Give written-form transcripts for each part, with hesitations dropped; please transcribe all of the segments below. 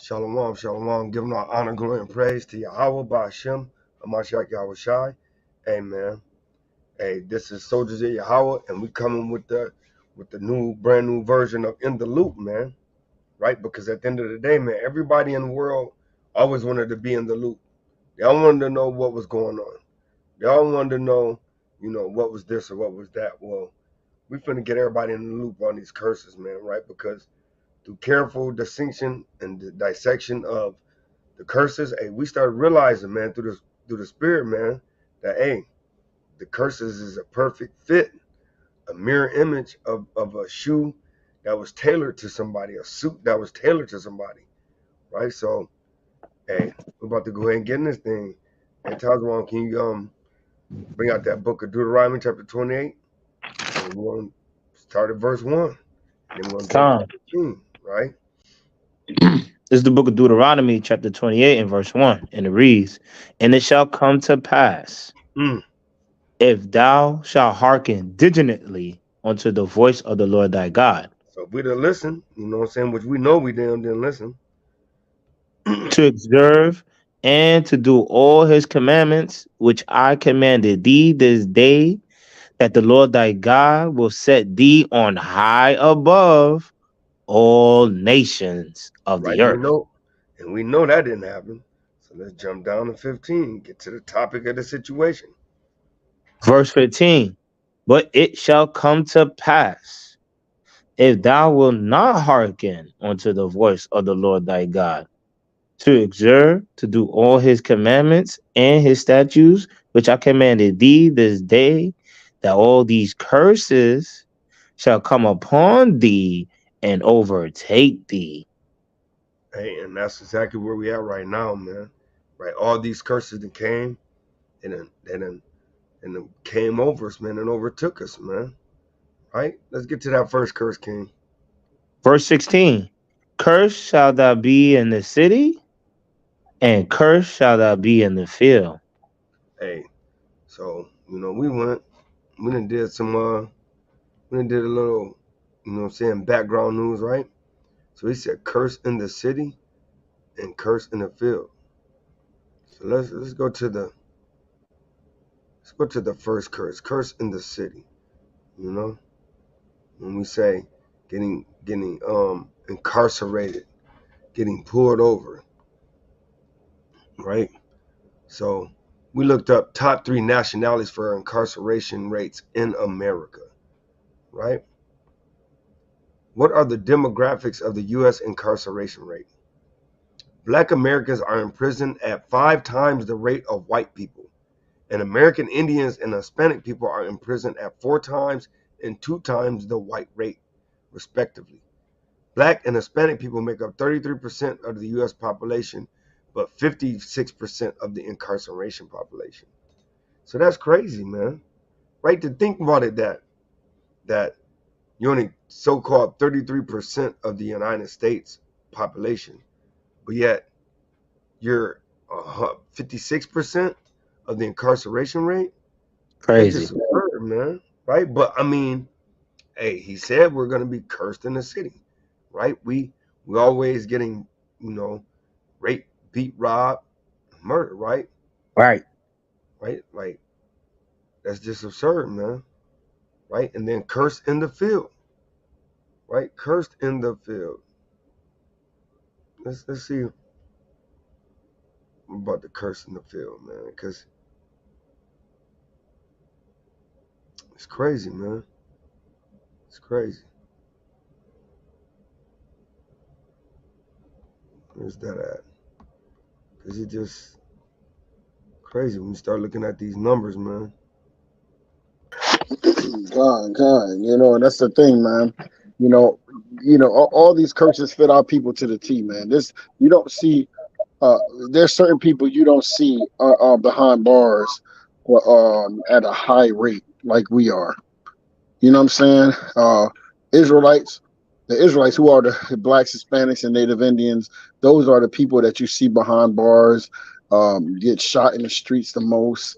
Shalom, shalom, giving all honor, glory, and praise to Yahweh, Ba'ashem, Amashiach Yahweh Shai. Amen. Hey, this is Soldiers of Yahweh, and we coming with the brand new version of In the Loop, man. Right? Because at the end of the day, man, everybody in the world always wanted to be in the loop. They all wanted to know what was going on. They all wanted to know, what was this or what was that. Well, we finna get everybody in the loop on these curses, man, right? Because through careful distinction and the dissection of the curses, hey, we started realizing, man, through the spirit, man, that hey, the curses is a perfect fit, a mirror image of a shoe that was tailored to somebody, a suit that was tailored to somebody, right? So, hey, we're about to go ahead and get in this thing. And Tazwan, can you bring out that book of Deuteronomy chapter 28? And we're gonna start at verse 1. And then we're gonna jump Con. to 15, right? This is the book of Deuteronomy, chapter 28, and verse 1. And it reads, And it shall come to pass, Mm. if thou shalt hearken diligently unto the voice of the Lord thy God, So if we didn't listen, you know what I'm saying, which we know we didn't listen. to observe and to do all his commandments, which I commanded thee this day, that the Lord thy God will set thee on high above all nations of Right, the and we earth. know, that didn't happen. So let's jump down to 15, get to the topic of the situation. Verse 15. But it shall come to pass, if thou wilt not hearken unto the voice of the Lord thy God, to observe, to do all his commandments and his statutes, which I commanded thee this day, that all these curses shall come upon thee and overtake thee. Hey, and that's exactly where we at right now, man. Right, all these curses that came and then came over us, man, and overtook us, man. Right, let's get to that first curse, King. Verse 16. Cursed shall thou be in the city, and cursed shall thou be in the field. Hey, so we done did some we done did a little, background news, right? So he said, curse in the city and curse in the field. So let's go to the first curse. Curse in the city. You know, when we say getting incarcerated, getting pulled over, right? So we looked up top 3 nationalities for incarceration rates in America, right? What are the demographics of the U.S. incarceration rate? Black Americans are in prison at 5 times the rate of white people. And American Indians and Hispanic people are in prison at 4 times and 2 times the white rate, respectively. Black and Hispanic people make up 33% of the U.S. population, but 56% of the incarceration population. So that's crazy, man. Right, to think about it, that you're only so-called 33% of the United States population, but yet you're 56% of the incarceration rate. That's Crazy. just absurd, man. Right? But I mean, hey, he said we're gonna be cursed in the city, right? We always getting, raped, beat, robbed, murder, right? Right. Right? Like that's just absurd, man. Right? And then cursed in the field, right? Cursed in the field. Let's see about the curse in the field, man, because it's crazy, man. It's crazy. Where's that at? Because it just crazy when you start looking at these numbers, man. God, and that's the thing, man. You know, all these curses fit our people to the T, man. This you don't see. Uh, there's certain people you don't see are behind bars, at a high rate like we are. You know what I'm saying? Israelites, the Israelites who are the blacks, Hispanics, and Native Indians, those are the people that you see behind bars, get shot in the streets the most.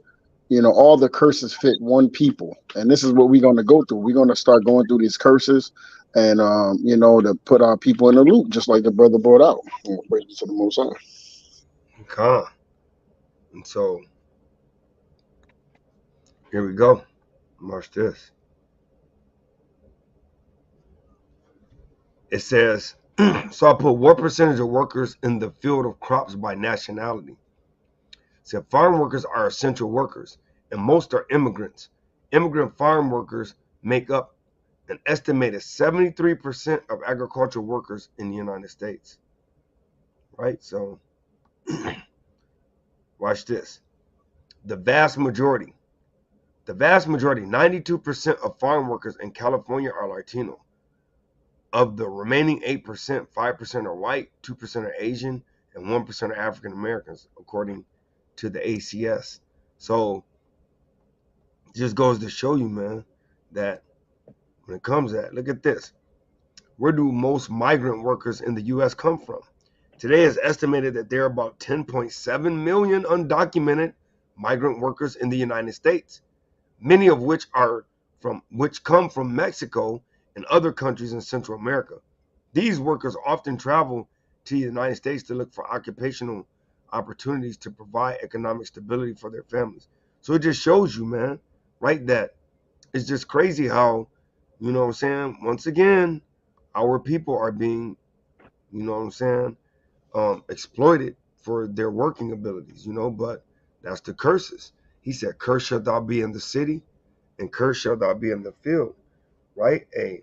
All the curses fit one people, and this is what we're going to go through. We're going to start going through these curses. and to put our people in the loop, just like the brother brought out. Praise to the Most High. Con. And so here we go. Watch this. It says, so I put what percentage of workers in the field of crops by nationality. So farm workers are essential workers, and most are immigrants. Immigrant farm workers make up an estimated 73% of agricultural workers in the United States. Right? So watch this. The vast majority, 92% of farm workers in California are Latino. Of the remaining 8%, 5% are white, 2% are Asian, and 1% are African Americans, according to the ACS. So it just goes to show you, man, that when it comes to that, look at this. Where do most migrant workers in the U.S. come from? Today it's estimated that there are about 10.7 million undocumented migrant workers in the United States, many of which come from Mexico and other countries in Central America. These workers often travel to the United States to look for occupational opportunities to provide economic stability for their families. So it just shows you, man, right, that it's just crazy how, you know what I'm saying, once again, our people are being, you know what I'm saying, exploited for their working abilities, but that's the curses. He said, curse shall thou be in the city, and curse shall thou be in the field, right? Hey,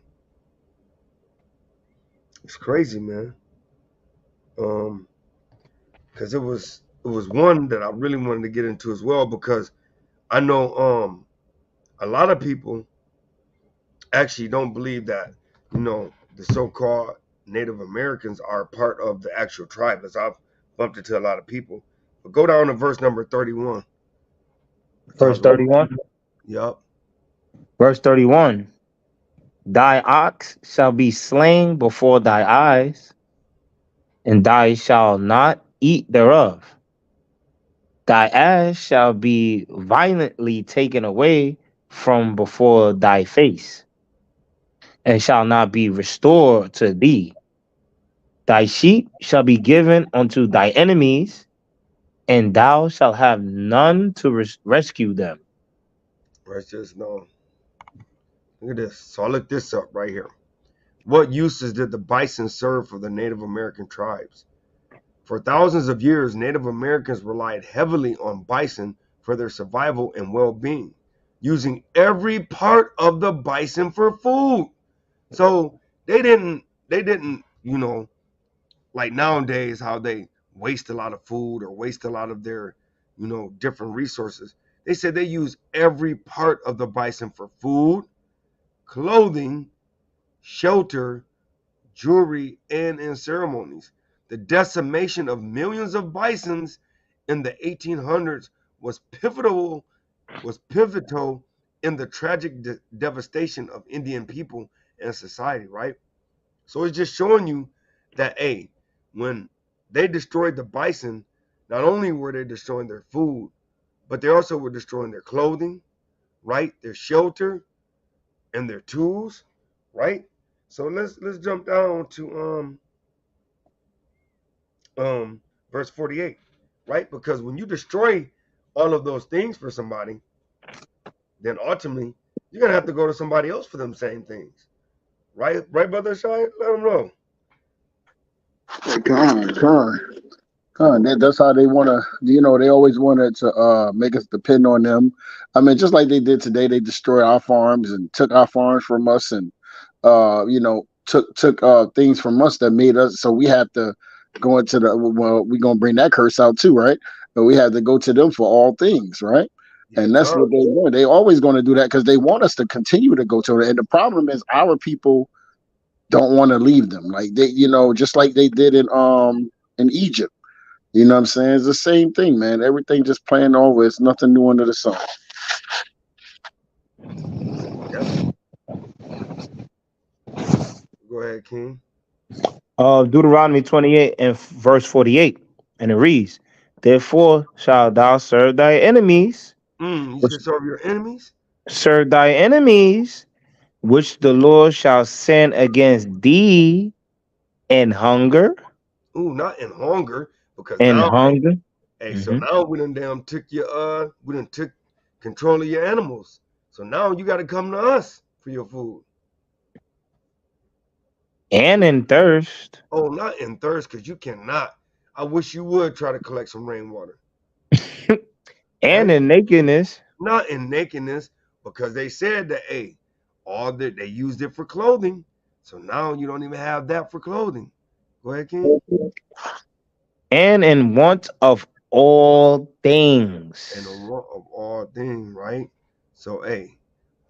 it's crazy, man. Because it was one that I really wanted to get into as well, because I know a lot of people actually don't believe that, the so-called Native Americans are part of the actual tribe, as I've bumped into a lot of people. But go down to verse number 31. Verse 31. Yep. Verse 31. Thy ox shall be slain before thy eyes, and thou shalt not eat thereof. Thy ass shall be violently taken away from before thy face, and shall not be restored to thee. Thy sheep shall be given unto thy enemies, and thou shalt have none to rescue them. Let's just know. Look at this. So I looked this up right here. What uses did the bison serve for the Native American tribes? For thousands of years, Native Americans relied heavily on bison for their survival and well-being, using every part of the bison for food. So they didn't, like nowadays how they waste a lot of food or waste a lot of their, different resources. They said they use every part of the bison for food, clothing, shelter, jewelry, and in ceremonies. The decimation of millions of bisons in the 1800s was pivotal in the tragic devastation of Indian people and society, right? So it's just showing you that, hey, when they destroyed the bison, not only were they destroying their food, but they also were destroying their clothing, right? Their shelter and their tools, right? So let's jump down to verse 48, right? Because when you destroy all of those things for somebody, then ultimately you're gonna have to go to somebody else for them same things, right? Right, brother Shai? Let them know. That's how they want to, they always wanted to make us depend on them. I mean, just like they did today, they destroyed our farms and took our farms from us, and took things from us that made us. So we have to go into we're gonna bring that curse out too, right? But we have to go to them for all things, right? Yes, And that's sir. what they want. They always going to do that because they want us to continue to go to it. And the problem is our people don't want to leave them, like they, just like they did in Egypt. You know what I'm saying? It's the same thing, man. Everything just playing over. It's nothing new under the sun. Yep. Go ahead, King. Deuteronomy 28 and verse 48. And it reads, Therefore shalt thou serve thy enemies, You should serve your enemies. serve thy enemies which the Lord shall send against thee in hunger, Ooh, not in hunger, because in now, hunger. hey, so Hmm. now we done damn took your we done took control of your animals. So now you got to come to us for your food. And in thirst. Oh, not in thirst, because you cannot. I wish you would try to collect some rainwater. And Okay, in nakedness. not in nakedness, because they said that all that they used it for clothing. So now you don't even have that for clothing. Go ahead, King. And in want of all And the things. want of all things, right? So and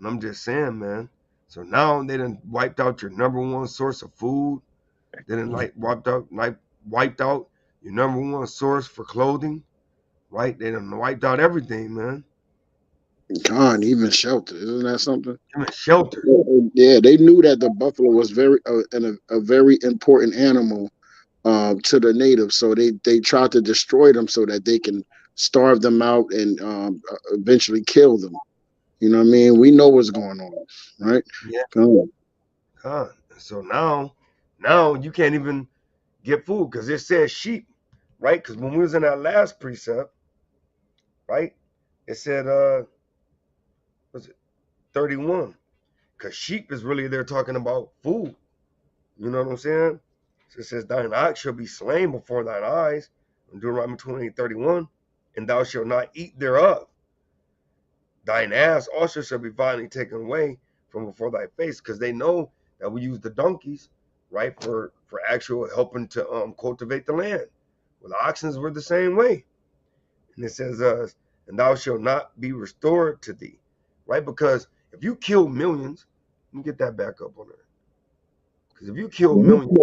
I'm just saying, man. So now they done wiped out your number one source of food. They done wiped out your number one source for clothing, right? They done wiped out everything, man. God, even shelter, isn't that something? Even shelter. Yeah, they knew that the buffalo was a very important animal to the natives, so they tried to destroy them so that they can starve them out and eventually kill them. You know what I mean? We know what's going on, right? Yeah, Come on. God. So now you can't even get food because it says sheep, right? Because when we was in that last precept, right, it said was it 31? Because sheep is really they're talking about food. You know what I'm saying? So it says, thine ox shall be slain before thine eyes, in Deuteronomy 28:31, and thou shalt not eat thereof. Thine ass also shall be violently taken away from before thy face, because they know that we use the donkeys, right, for actual helping to cultivate the land. Well, the oxen were the same way. And it says, and thou shalt not be restored to thee, right? Because if you kill millions, let me get that back up on there. Because if you kill millions,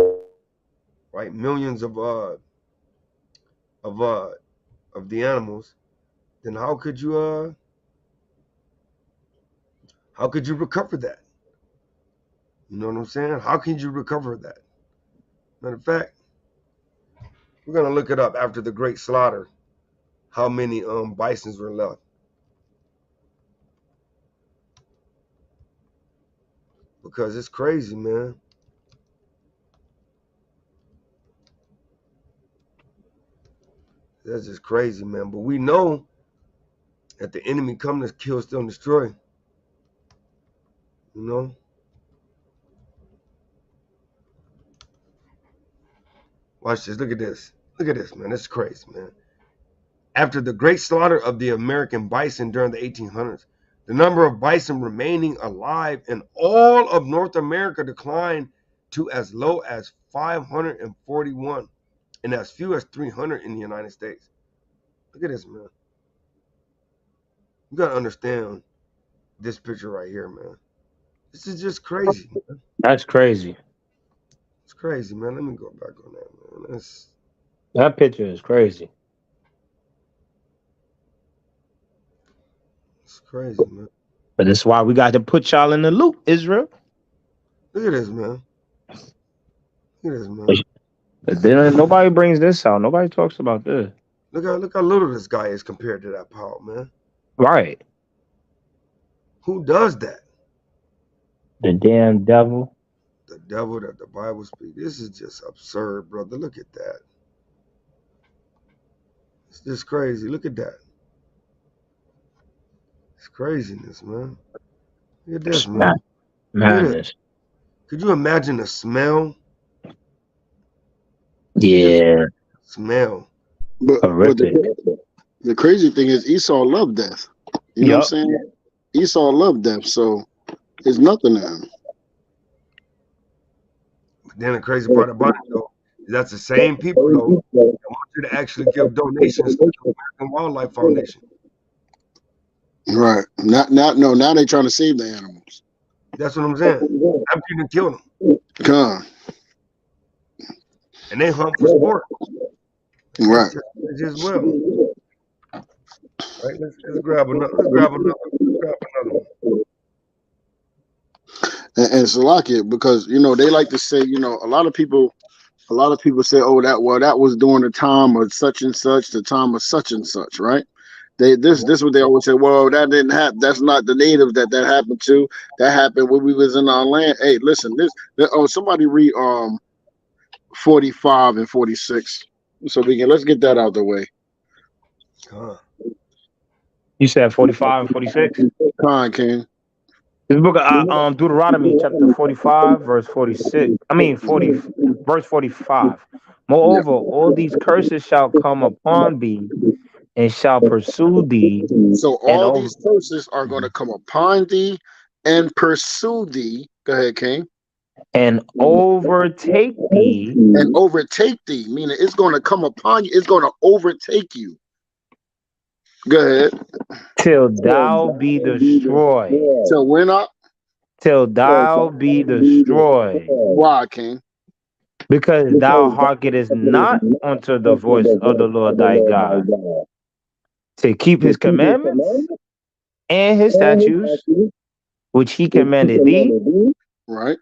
right, millions of uh of the animals, then how could you recover that? You know what I'm saying? How can you recover that? Matter of fact, we're gonna look it up after the Great Slaughter. How many bisons were left? Because it's crazy, man. That's just crazy, man. But we know that the enemy come to kill, steal, and destroy. You know. Watch this. Look at this. Look at this, man. This is crazy, man. After the great slaughter of the American bison during the 1800s, the number of bison remaining alive in all of North America declined to as low as 541 and as few as 300 in the United States. Look at this, man. You got to understand this picture right here, man. This is just crazy, man. That's crazy. It's crazy, man. Let me go back on that, man. That picture is crazy. It's crazy, man. But that's why we got to put y'all in the loop, Israel. Look at this, man. Look at this, man. But then nobody brings this out. Nobody talks about this. Look how little this guy is compared to that power, man. Right. Who does that? The damn devil. The devil that the Bible speaks. This is just absurd, brother. Look at that. It's just crazy. Look at that. It's craziness, man. Look at this, man. Madness. Could you imagine the smell? Yeah. Smell. But Horrific. the crazy thing is Esau loved death. You know what I'm saying? Esau loved death, so it's nothing to him. But then the crazy part about it, though, is that's the same people, though, that want you to actually give donations to the American Wildlife Foundation. Right. Now they're trying to save the animals. That's what I'm saying. After you done killed them. Come. And they hunt for sport. Right. It's just well. Right, let's grab another one. And Salakia, because they like to say, a lot of people say, oh, that was during the time of such and such, the time of such and such, right? This is what they always say. Well, that didn't happen. That's not the natives that happened to. That happened when we was in our land. Hey, listen, somebody read 45 and 46, so let's get that out the way. You said 45 and 46. King. This book of Deuteronomy, chapter 45, verse 46. 45. Moreover, all these curses shall come upon thee, and shall pursue thee. So all these curses are going to come upon thee and pursue thee. Go ahead, King. And overtake thee. And overtake thee, meaning it's going to come upon you. It's going to overtake you. Go ahead. Till thou be destroyed. Till when up? Till thou be destroyed. Why, King? Because thou hearkenest not unto the voice of the Lord thy God, to keep his commandments and his statutes, which he commanded thee. Right.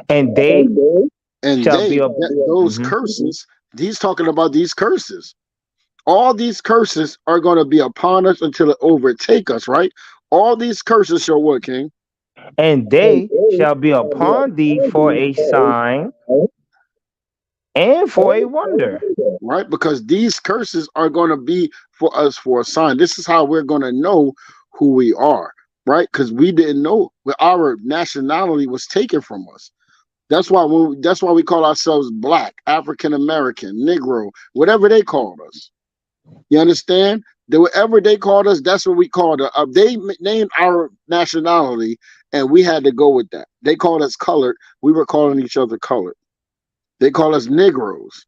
And they shall be those curses. He's talking about these curses. All these curses are going to be upon us until it overtake us, right? All these curses shall what, King? And they shall be upon thee for a sign and for a wonder. Right? Because these curses are going to be for us for a sign. This is how we're going to know who we are, right? Because we didn't know where our nationality was taken from us. That's why we call ourselves Black, African American, Negro, whatever they called us. You understand? Whatever they called us, that's what we called it. They named our nationality, and we had to go with that. They called us colored. We were calling each other colored. They call us Negroes,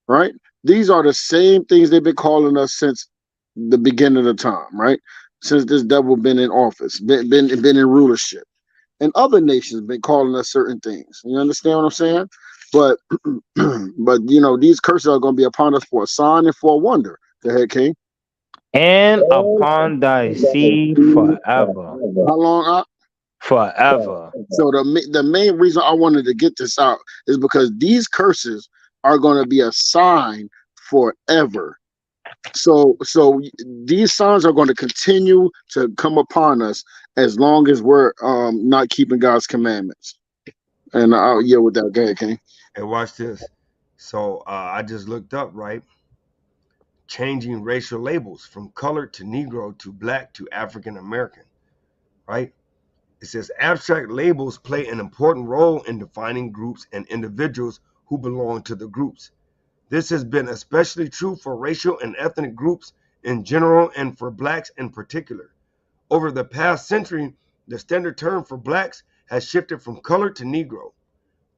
right? These are the same things they've been calling us since the beginning of the time, right? Since this devil been in office, been in rulership. And other nations been calling us certain things. You understand what I'm saying? But these curses are going to be upon us for a sign and for a wonder. Go ahead, King. And upon thy seed forever. How long? Forever. So the main reason I wanted to get this out is because these curses are going to be a sign forever. So these signs are going to continue to come upon us as long as we're not keeping God's commandments. And I'll yield with that. Go ahead, King. Hey, watch this. So I just looked up, right? Changing racial labels from colored to Negro to Black to African American, right? It says abstract labels play an important role in defining groups and individuals who belong to the groups. This has been especially true for racial and ethnic groups in general and for Blacks in particular. Over the past century, the standard term for Blacks has shifted from colored to Negro,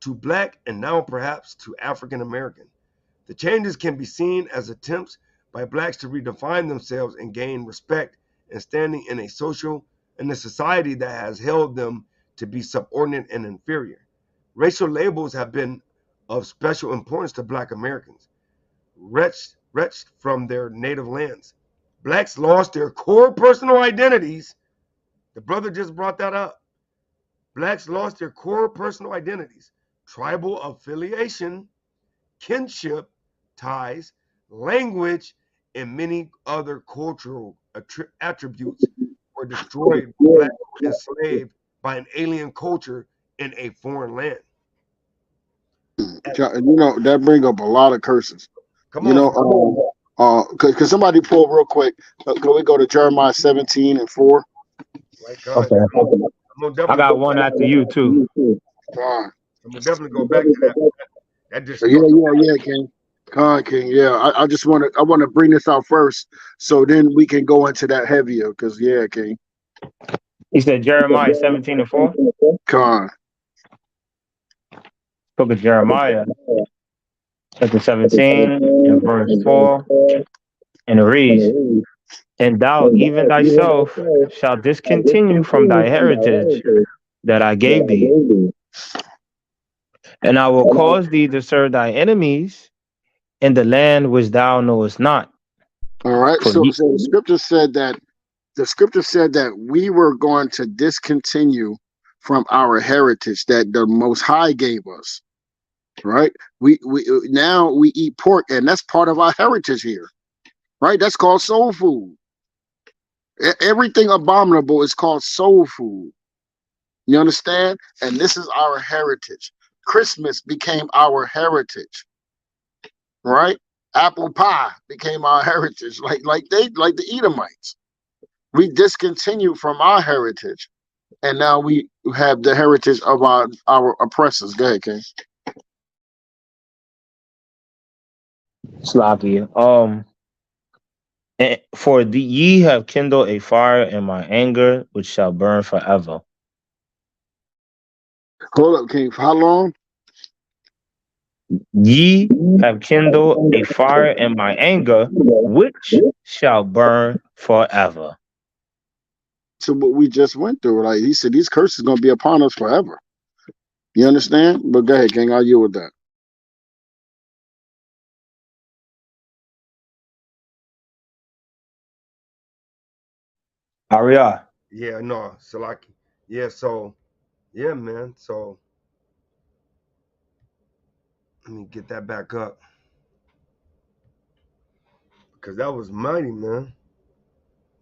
to Black, and now perhaps to African American. The changes can be seen as attempts by Blacks to redefine themselves and gain respect and standing in a society that has held them to be subordinate and inferior. Racial labels have been of special importance to Black Americans, wretched from their native lands. Blacks lost their core personal identities. The brother just brought that up. Blacks lost their core personal identities, tribal affiliation, kinship ties, language, and many other cultural attributes were destroyed, Black enslaved by an alien culture in a foreign land. That brings up a lot of curses. Come on. Because somebody pull real quick. Can we go to Jeremiah 17:4? Okay. I got one after you too. I'm gonna definitely go back to that. Yeah, King. King. Yeah, I just want to bring this out first, so then we can go into that heavier. Because King. He said Jeremiah 17:4. Book of Jeremiah, chapter 17 and verse 4, and it reads, "And thou even thyself shalt discontinue from thy heritage that I gave thee, and I will cause thee to serve thy enemies in the land which thou knowest not." All right. So the scripture said that we were going to discontinue from our heritage that the Most High gave us. Right. We now we eat pork, and that's part of our heritage here. Right. That's called soul food. Everything abominable is called soul food. You understand? And this is our heritage. Christmas became our heritage, right? Apple pie became our heritage, like the Edomites. We discontinued from our heritage, and now we have the heritage of our oppressors. Go ahead, King. Sloppy. For ye have kindled a fire in my anger, which shall burn forever. Hold up, King. For how long? Ye have kindled a fire in my anger, which shall burn forever. To what we just went through. Like he said, these curses gonna be upon us forever. You understand? But go ahead, King. I'll deal with that. Aria. Yeah, no, Salaki. Yeah, so yeah, man. So let me get that back up. Because that was mighty, man.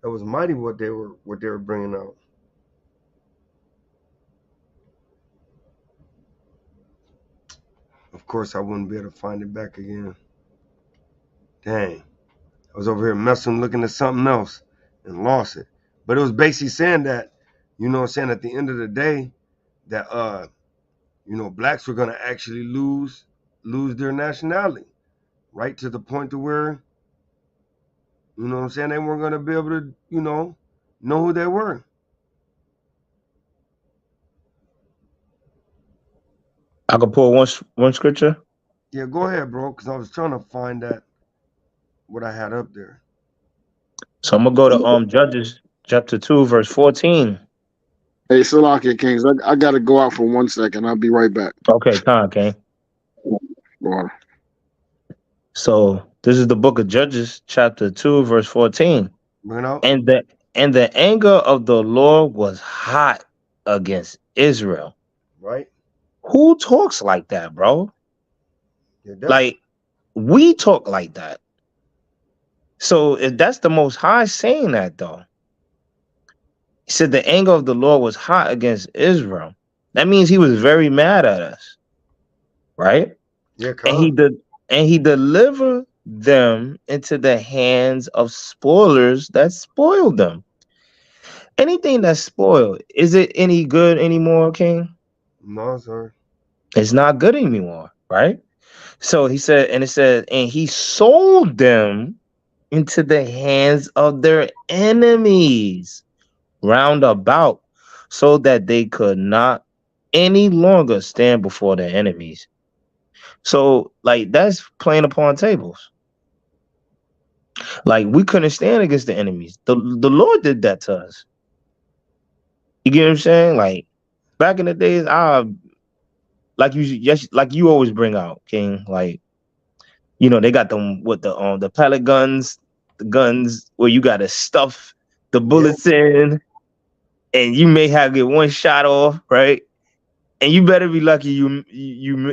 That was mighty what they were bringing out. Of course, I wouldn't be able to find it back again. Dang, I was over here messing, looking at something else, and lost it. But it was basically saying that, you know, what I'm saying at the end of the day, that blacks were gonna actually lose their nationality, right to the point to where, you know what I'm saying, they weren't gonna be able to, know who they were. I could pull one scripture. Yeah, go ahead, bro, because I was trying to find that what I had up there. So I'm gonna go to Judges chapter 2, verse 14. Hey, Salakia Kings, I gotta go out for 1 second. I'll be right back. Okay, time, King. Boy. So this is the book of Judges, chapter 2, verse 14. Bring it out. And the anger of the Lord was hot against Israel. Right. Who talks like that, bro? Yeah, like we talk like that. So if that's the Most High saying that, though, he said the anger of the Lord was hot against Israel. That means he was very mad at us, right? Yeah, and he delivered them into the hands of spoilers that spoiled them. Anything that's spoiled, is it any good anymore, King? No, sir. It's not good anymore, right? So he said, and it said, and he sold them into the hands of their enemies round about, so that they could not any longer stand before their enemies. So, like, that's playing upon tables. Like, we couldn't stand against the enemies. The Lord did that to us. You get what I'm saying? Like, back in the days, like you always bring out, King. Like, they got them with the pellet guns, the guns where you gotta stuff the bullets in, and you may have get one shot off, right? And you better be lucky you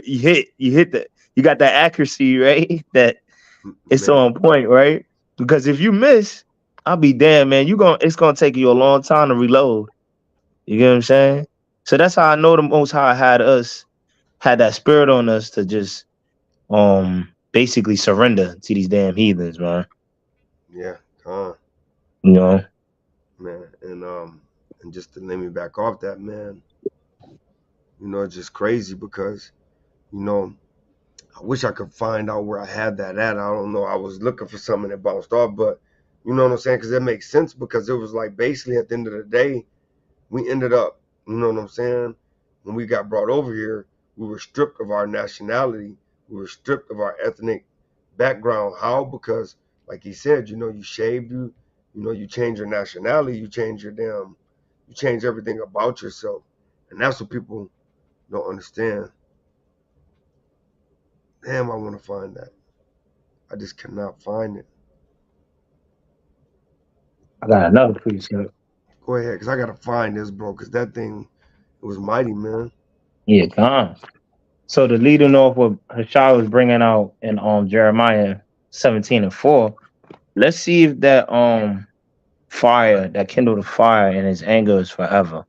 hit that. You got that accuracy, right? That it's on point, right? Because if you miss, I'll be damned, man. It's gonna take you a long time to reload. You get what I'm saying? So that's how I know the Most High had that spirit on us to just basically surrender to these damn heathens, man. Yeah, man, and just to let me back off that, man, it's just crazy because, I wish I could find out where I had that at. I don't know. I was looking for something that bounced off, but you know what I'm saying? Because it makes sense, because it was like basically at the end of the day, we ended up, you know what I'm saying? When we got brought over here, we were stripped of our nationality. We were stripped of our ethnic background. How? Because, like he said, you shaved, you change your nationality, you change everything about yourself. And that's what people don't understand. Damn, I want to find that. I just cannot find it. I got another precept. Go ahead, because I got to find this, bro, because that thing, it was mighty, man. Yeah, gone. So the leading off what Hashai was bringing out in Jeremiah 17:4. Let's see if that fire, that kindled a fire, and his anger is forever.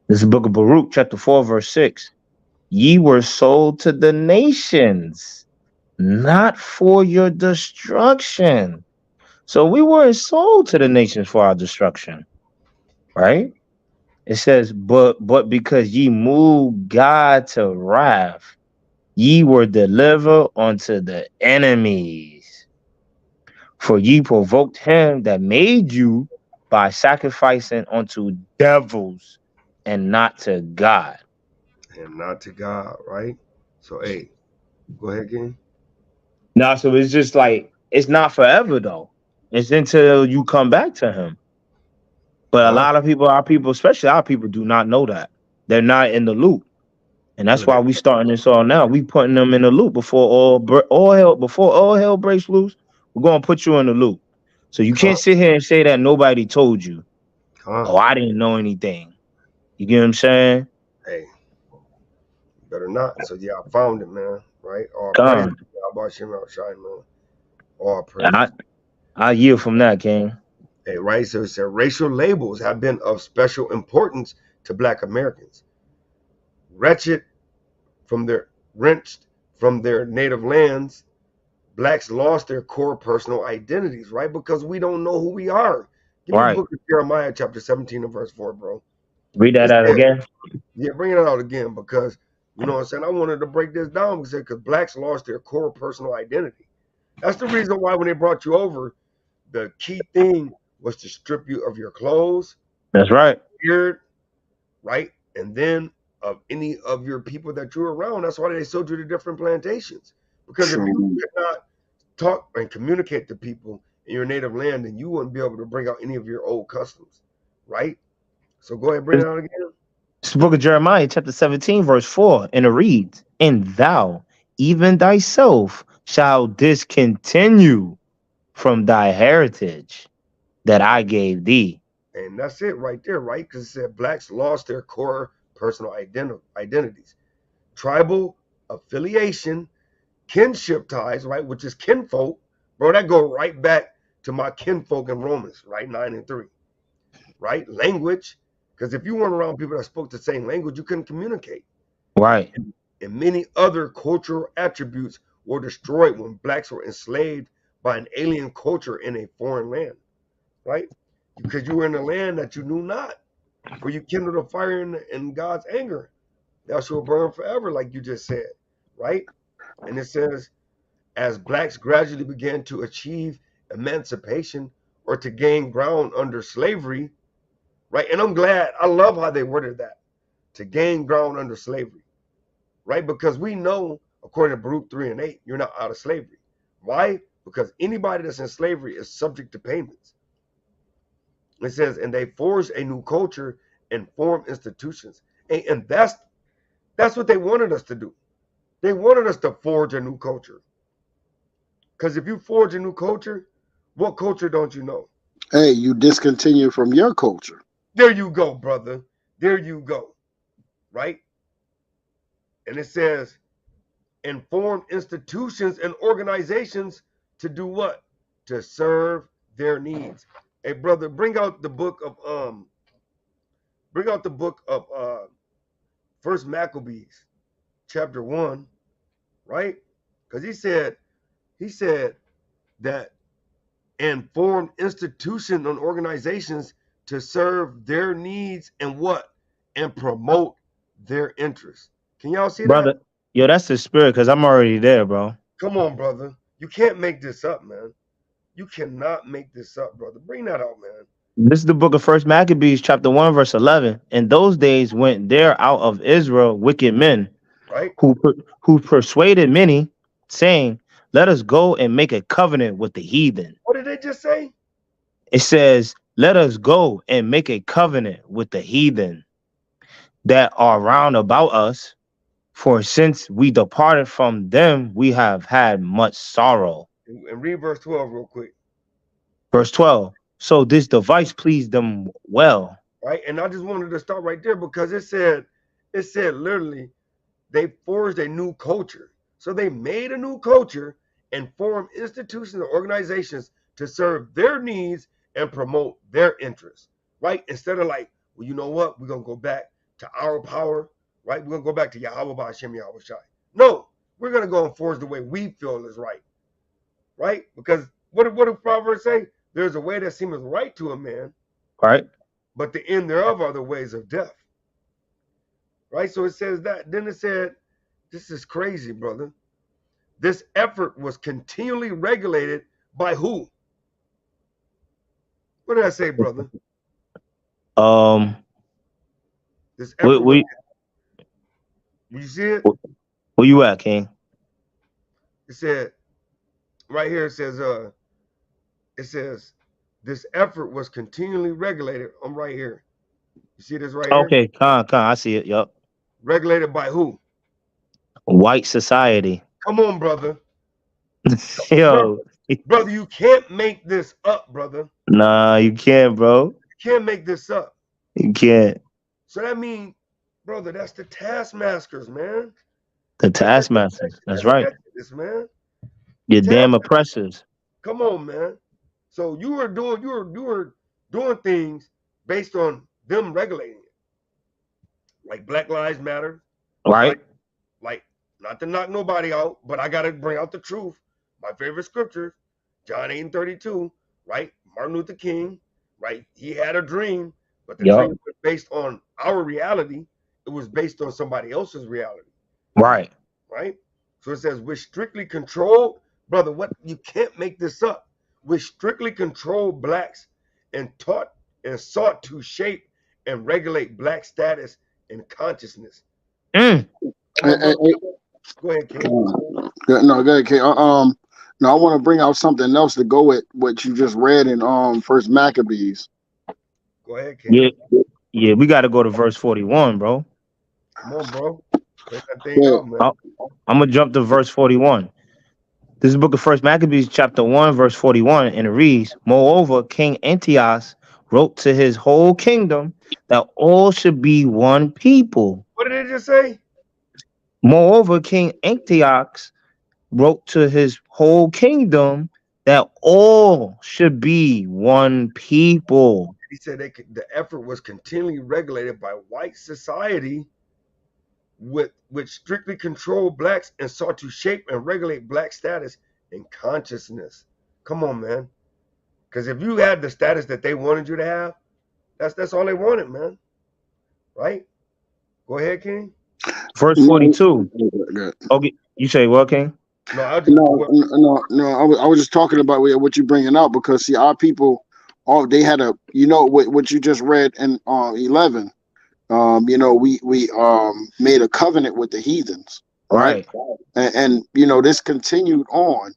This is the book of Baruch, chapter 4, verse 6. Ye were sold to the nations, not for your destruction. So we weren't sold to the nations for our destruction, right? It says, but because ye moved God to wrath, ye were delivered unto the enemies. For ye provoked him that made you by sacrificing unto devils and not to God. And not to God, right? So, hey, go ahead, King. Now, so it's just like, it's not forever though. It's until you come back to him. But a God, lot of people, our people, especially our people, do not know that. They're not in the loop. And that's no, why we starting this all now. We putting them in the loop before all hell breaks loose. We're gonna put you in the loop. So you God, can't sit here and say that nobody told you. God. Oh, I didn't know anything. You get what I'm saying? Hey, better not. So yeah, I found it, man. Right? All praise. Come. How about Shem Shai, man? All I praise. I yield from that, King. Hey, right? So it said racial labels have been of special importance to Black Americans. Wretched from their wrenched from their native lands, Blacks lost their core personal identities, right? Because we don't know who we are. Give me the Right. book of Jeremiah, chapter 17 and verse 4, bro. Read that It out said, again. yeah, bring it out again because you know what I'm saying. I wanted to break this down because blacks lost their core personal identity. That's the reason why when they brought you over, the key thing was to strip you of your clothes, That's right. beard, right, and then of any of your people that you're around. That's why they sold you to different plantations because if you True. could not talk and communicate to people in your native land, then you wouldn't be able to bring out any of your old customs, right? So go ahead, bring it out again. It's the book of Jeremiah, chapter 17, verse 4, and it reads, and thou, even thyself, shall discontinue from thy heritage that I gave thee. And that's it right there, right? Because it said blacks lost their core personal identities, tribal affiliation, kinship ties, right? Which is kinfolk, bro. That go right back to my kinfolk in Romans, right? 9 and 3, right? Language, because if you weren't around people that spoke the same language, you couldn't communicate. Right. And many other cultural attributes were destroyed when blacks were enslaved by an alien culture in a foreign land, right? Because you were in a land that you knew not, where you kindled a fire in God's anger. Thou shalt burn forever, like you just said, right? And it says, as blacks gradually began to achieve emancipation or to gain ground under slavery, right? And I'm glad, I love how they worded that, to gain ground under slavery, right? Because we know, according to Baruch 3 and 8, you're not out of slavery. Why? Because anybody that's in slavery is subject to payments. It says, and they forged a new culture and formed institutions. And that's what they wanted us to do. They wanted us to forge a new culture. Because if you forge a new culture, what culture don't you know? Hey, you discontinue from your culture. There you go, brother. There you go. Right? And it says, and formed institutions and organizations to do what? To serve their needs. Hey, brother, bring out the book of First Maccabees, chapter 1, right? Because he said that and formed institutions and organizations to serve their needs and what? And promote their interests. Can y'all see that? Brother, yo, that's the spirit, because I'm already there, bro. Come on, brother. You can't make this up, man. You cannot make this up, brother. Bring that out, man. This is the book of First Maccabees, chapter 1, verse 11. In those days went there out of Israel wicked men Right? who persuaded many, saying, let us go and make a covenant with the heathen. What did they just say? It says, let us go and make a covenant with the heathen that are round about us. For since we departed from them, we have had much sorrow. And read verse 12 real quick. Verse 12. So this device pleased them well. Right? And I just wanted to start right there because it said literally they forged a new culture. So they made a new culture and formed institutions and organizations to serve their needs and promote their interests, right? Instead of like, well, you know what? We're going to go back to our power, right? We're going to go back to Yahweh Ba'Shem Yahweh Shai. No, we're going to go and forge the way we feel is right, right? Because what do Proverbs say? There's a way that seemeth right to a man, Right. but the end thereof are the ways of death, right? So it says that. Then it said, this is crazy, brother. This effort was continually regulated by who? What did I say, brother? This effort was, you see it? Where you at, King? It said, right here, it says, this effort was continually regulated. I'm right here. You see this right here? Okay, Con, I see it. Yup. Regulated by who? White society. Come on, brother. Yo. Brother, you can't make this up, brother. Nah, you can't, bro. You can't make this up. You can't. So that means, brother, that's the taskmasters, man. The taskmasters. That's right. This, man. Your damn oppressors. Come on, man. So you were doing things based on them regulating it, like Black Lives Matter, right? Like not to knock nobody out, but I gotta bring out the truth. My favorite scriptures, John 8:32, right? Martin Luther King, right? He had a dream, but the dream was based on our reality. It was based on somebody else's reality, right? Right. So it says, "Which strictly controlled, brother. What you can't make this up. Which strictly controlled blacks and taught and sought to shape and regulate black status and consciousness." Go ahead, King. No, go ahead, King. No, I want to bring out something else to go with what you just read in First Maccabees. Go ahead, King. Yeah, we got to go to verse 41, bro. Come on, bro. I'm gonna jump to verse 41. This is the book of First Maccabees, chapter 1, verse 41, and it reads, "Moreover, King Antiochus wrote to his whole kingdom that all should be one people." What did it just say? Moreover, King Antiochus wrote to his whole kingdom that all should be one people. He said the effort was continually regulated by white society, which strictly controlled blacks and sought to shape and regulate black status and consciousness. Come on, man. Because if you had the status that they wanted you to have, that's all they wanted, man. Right? Go ahead, King. Verse 42. Okay, you say what, King? No, I was just talking about what you're bringing out, because see, our people, they had a, what you just read in 11. We made a covenant with the heathens, right? And this continued on.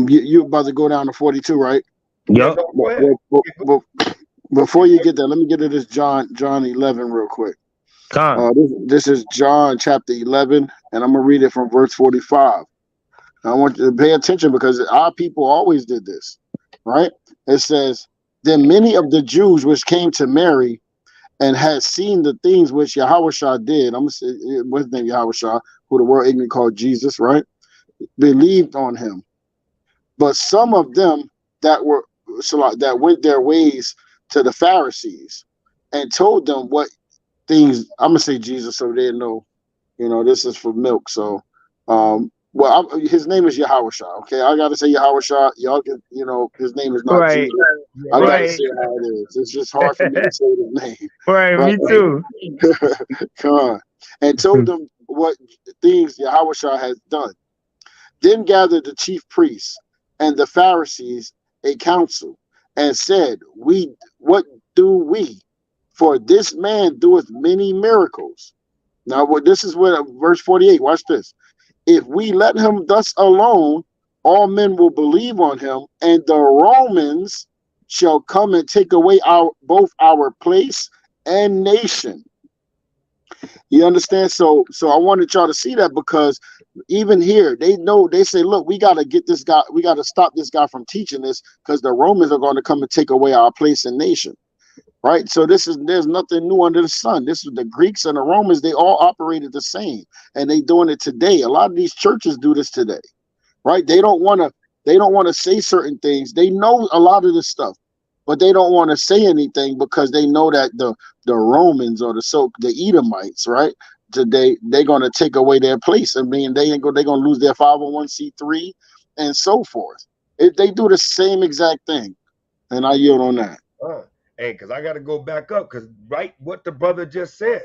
You about to go down to 42, right? Yep. Before you get there, let me get to this John 11 real quick. This is John chapter 11, and I'm gonna read it from verse 45. I want you to pay attention, because our people always did this, right? It says, "Then many of the Jews which came to Mary and had seen the things which Yahushua did," I'm gonna say what's his name, Yahushua, who the world ignorant called Jesus, right? "Believed on him. But some of them that went their ways to the Pharisees and told them what things," I'm gonna say Jesus so they know, this is for milk. So, his name is Yahushua. Okay, I gotta say Yahushua. Y'all can, his name is not Jesus. I gotta say how it is. It's just hard for me to say the name. Right, me too. Come on, and told them what things Yahushua has done. Then gathered the chief priests and the Pharisees a council, and said, what do we? For this man doeth many miracles." Now, this is what verse 48. Watch this. "If we let him thus alone, all men will believe on him, and the Romans shall come and take away both our place and nation." You understand? So I wanted y'all to see that, because even here, they say, look, we got to get this guy, we got to stop this guy from teaching this, because the Romans are going to come and take away our place and nation. Right? So there's nothing new under the sun. This is the Greeks and the Romans, they all operated the same, and they doing it today. A lot of these churches do this today. Right? They don't want to They don't want to say certain things. They know a lot of this stuff, but they don't want to say anything because they know that the Romans or the Edomites, right? Today they're gonna take away their place. I mean, they're gonna lose their 501c3 and so forth. They do the same exact thing, and I yield on that. Hey, because I got to go back up because right what the brother just said.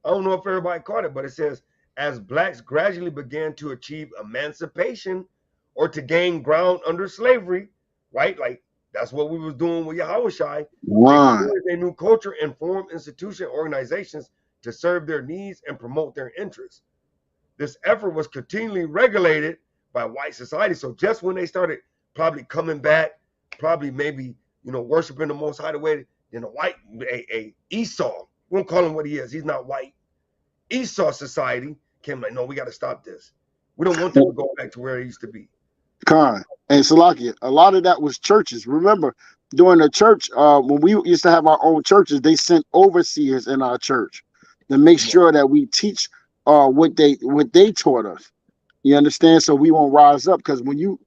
I don't know if everybody caught it, but it says as blacks gradually began to achieve emancipation or to gain ground under slavery, right? Like that's what we was doing with Yahushai. Right. They created a new culture and formed institution organizations to serve their needs and promote their interests. This effort was continually regulated by white society. So just when they started probably coming back, probably maybe worshiping the Most High the way, a Esau, we won't call him what he is. He's not white. Esau society came like, no, we got to stop this. We don't want them to go back to where it used to be. Khan and Salakia, a lot of that was churches. Remember, during the church, when we used to have our own churches, they sent overseers in our church to make sure that we teach what they taught us. You understand? So we won't rise up, because when you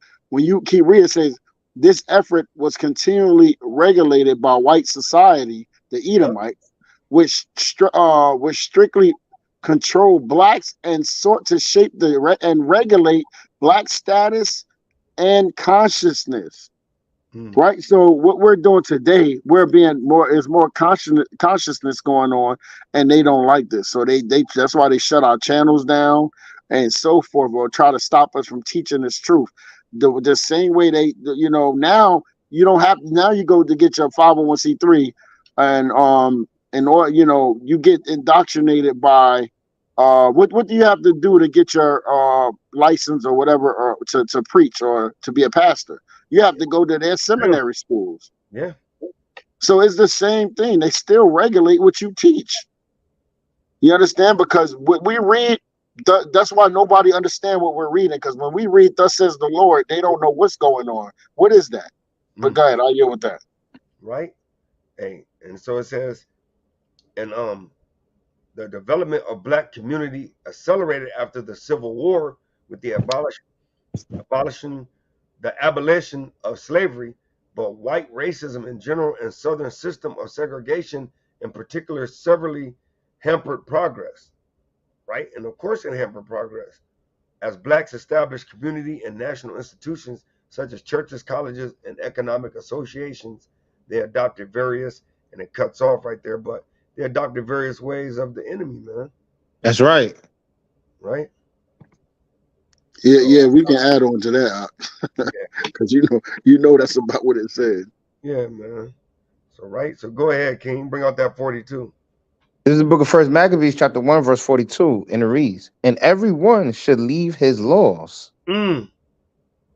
keep reading, it says this effort was continually regulated by white society, the Edomites, which strictly controlled blacks and sought to shape and regulate black status and consciousness. Right. So what we're doing today, there's more consciousness going on, and they don't like this. So that's why they shut our channels down and so forth, or try to stop us from teaching this truth. The same way now you don't have, now you go to get your 501c3 and you get indoctrinated by what do you have to do to get your license or whatever, or to preach or to be a pastor? You have to go to their seminary schools. Yeah. So it's the same thing. They still regulate what you teach. You understand? Because what we read, that's why nobody understands what we're reading. Because when we read "Thus says the Lord," they don't know what's going on. What is that? But go ahead, I'll deal with that. Right. Hey, and so it says, and the development of black community accelerated after the Civil War with the abolition of slavery, but white racism in general and Southern system of segregation in particular severely hampered progress, right? And of course it hampered progress. As blacks established community and national institutions such as churches, colleges, and economic associations, they adopted various, and it cuts off right there, but they adopted various ways of the enemy, man. That's right. Right? Yeah, we can add on to that, because you know that's about what it said. Yeah, man. So go ahead, King. Bring out that 42. This is the book of 1 Maccabees, chapter 1, verse 42, and it reads, "And everyone should leave his laws.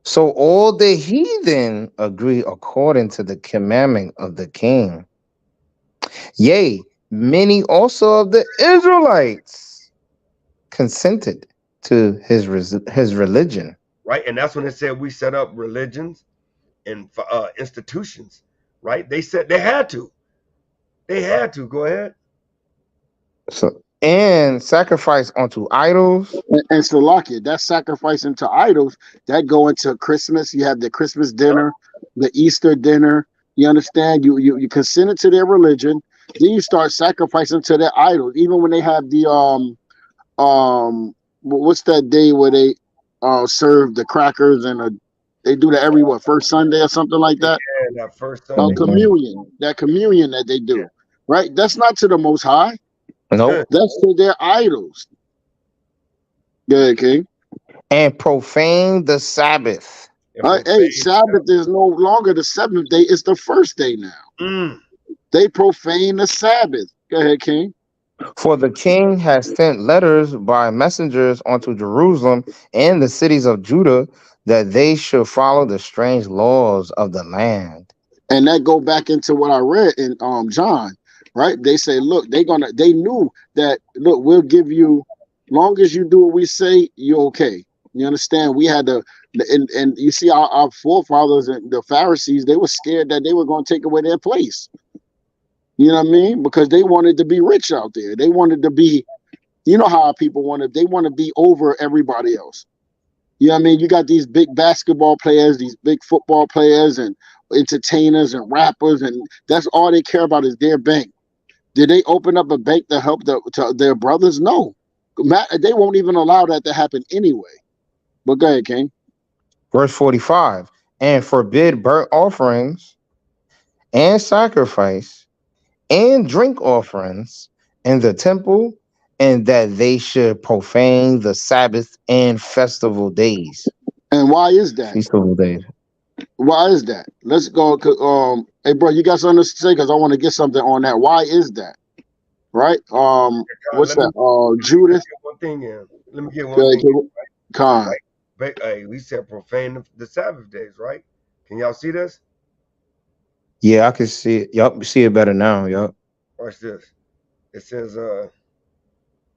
So all the heathen agree according to the commandment of the king. Yea, many also of the Israelites consented to his religion." Right, and that's when it said we set up religions and institutions. Right, they said they had to. Go ahead. So, and sacrifice unto idols. And Salakia, that sacrificing to idols, that go into Christmas. You have the Christmas dinner, the Easter dinner. You understand? You consented to their religion. Then you start sacrificing to their idols. Even when they have the what's that day where they serve the crackers and they do that every first Sunday or something like that? Yeah, that first Sunday. Communion. That communion that they do. Right? That's not to the Most High. No. That's to their idols. Go ahead, King. And profane the Sabbath. Hey, Sabbath is no longer the seventh day, it's the first day now. They profane the Sabbath. Go ahead, King. For the king has sent letters by messengers unto Jerusalem and the cities of Judah, that they should follow the strange laws of the land. And that go back into what I read in John, right? They say, look, they knew that, look, we'll give you, long as you do what we say, you're okay. You understand? We had to, and you see our forefathers and the Pharisees, they were scared that they were going to take away their place. You know what I mean? Because they wanted to be rich out there. They wanted to be, you know how people wanted, they want to be over everybody else. You know what I mean? You got these big basketball players, these big football players, and entertainers and rappers, and that's all they care about is their bank. Did they open up a bank to help to their brothers? No. They won't even allow that to happen anyway. But go ahead, King. Verse 45, and forbid burnt offerings and sacrifice and drink offerings in the temple, and that they should profane the Sabbath and festival days. And why is that? Festival days. Why is that? Let's go. Hey, bro, you got something to say? Because I want to get something on that. Why is that? Right? What's that? Judith. One thing in. Let me get one thing. Con. Right? But we said profane the Sabbath days, right? Can y'all see this? Yeah, I can see it. Yup, see it better now. Yup. Watch this. It says,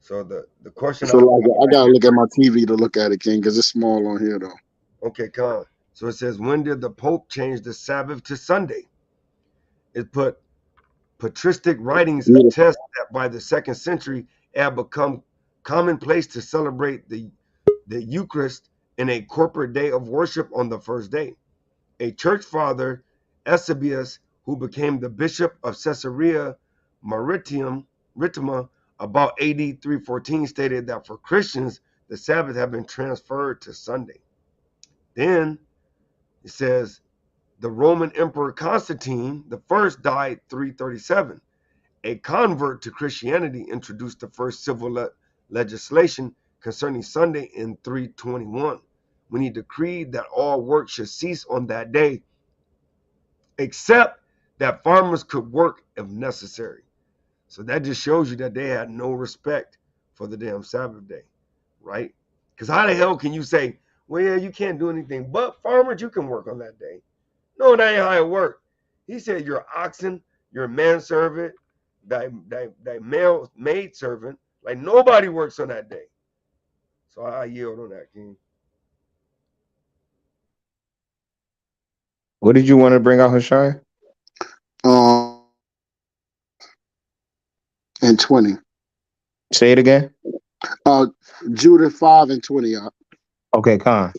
so the question. So I gotta look at my TV to look at it, King, because it's small on here though. Okay, Con. So it says, when did the Pope change the Sabbath to Sunday? It put patristic writings attest that by the 2nd century it had become commonplace to celebrate the Eucharist in a corporate day of worship on the first day. A church father, Eusebius, who became the bishop of Caesarea Maritima about AD 314, stated that for Christians, the Sabbath had been transferred to Sunday. Then it says, the Roman Emperor Constantine I died 337. A convert to Christianity introduced the first civil legislation concerning Sunday in 321, when he decreed that all work should cease on that day, except that farmers could work if necessary. So that just shows you that they had no respect for the damn Sabbath day, right? Because how the hell can you say, well, yeah, you can't do anything, but farmers, you can work on that day? No, that ain't how it worked. He said your oxen, your manservant, thy male maid servant, like nobody works on that day. So I yield on that, King. What did you want to bring out, Hashai? And 20. Say it again. Judith 5 and 20. Okay, Con.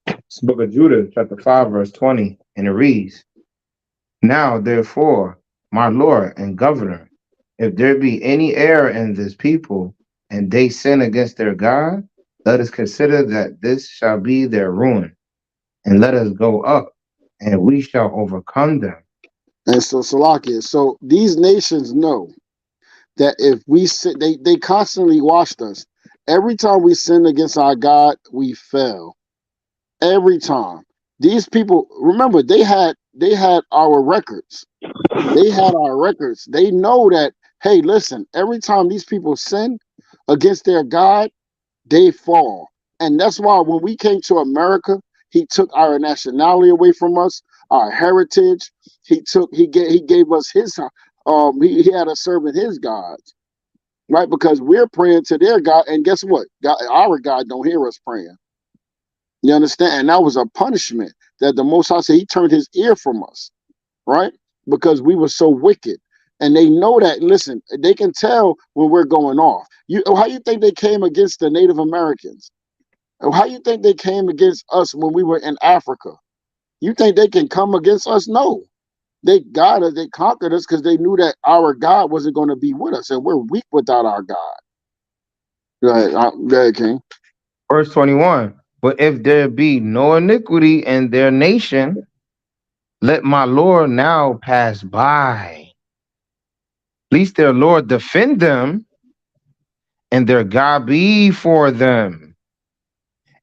It's the book of Judah, chapter 5, verse 20, and it reads, now, therefore, my Lord and Governor, if there be any error in this people, and they sin against their God, let us consider that this shall be their ruin, and let us go up, and we shall overcome them. And so, Salakia, so these nations know that if we sin, they constantly watched us. Every time we sin against our God, we fail. Every time. These people, remember, they had our records. They had our records. They know that, hey, listen, every time these people sin against their God, they fall. And that's why when we came to America, he took our nationality away from us, our heritage. He gave us his he had us serving his gods, right? Because we're praying to their God, and guess what? Our God don't hear us praying. You understand? And that was a punishment that the Most High said. He turned his ear from us, right? Because we were so wicked. And they know that, listen, they can tell when we're going off. How you think they came against the Native Americans? How you think they came against us when we were in Africa? You think they can come against us? No. They got us, they conquered us because they knew that our God wasn't going to be with us, and we're weak without our God. Go ahead, King. Verse 21, but if there be no iniquity in their nation, let my Lord now pass by. Lest their Lord defend them, and their God be for them,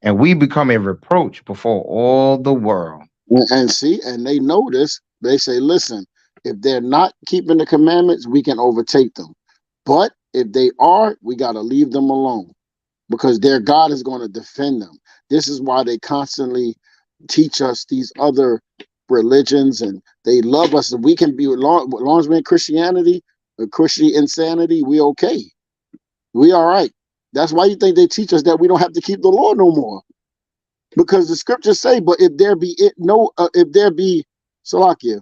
and we become a reproach before all the world. And see, and they know this. They say, listen, if they're not keeping the commandments, we can overtake them. But if they are, we got to leave them alone, because their God is going to defend them. This is why they constantly teach us these other religions, and they love us. We can be, as long as we're in Christianity, Christian insanity, we okay. We all right. That's why you think they teach us that we don't have to keep the law no more. Because the scriptures say, but if there be Salakia,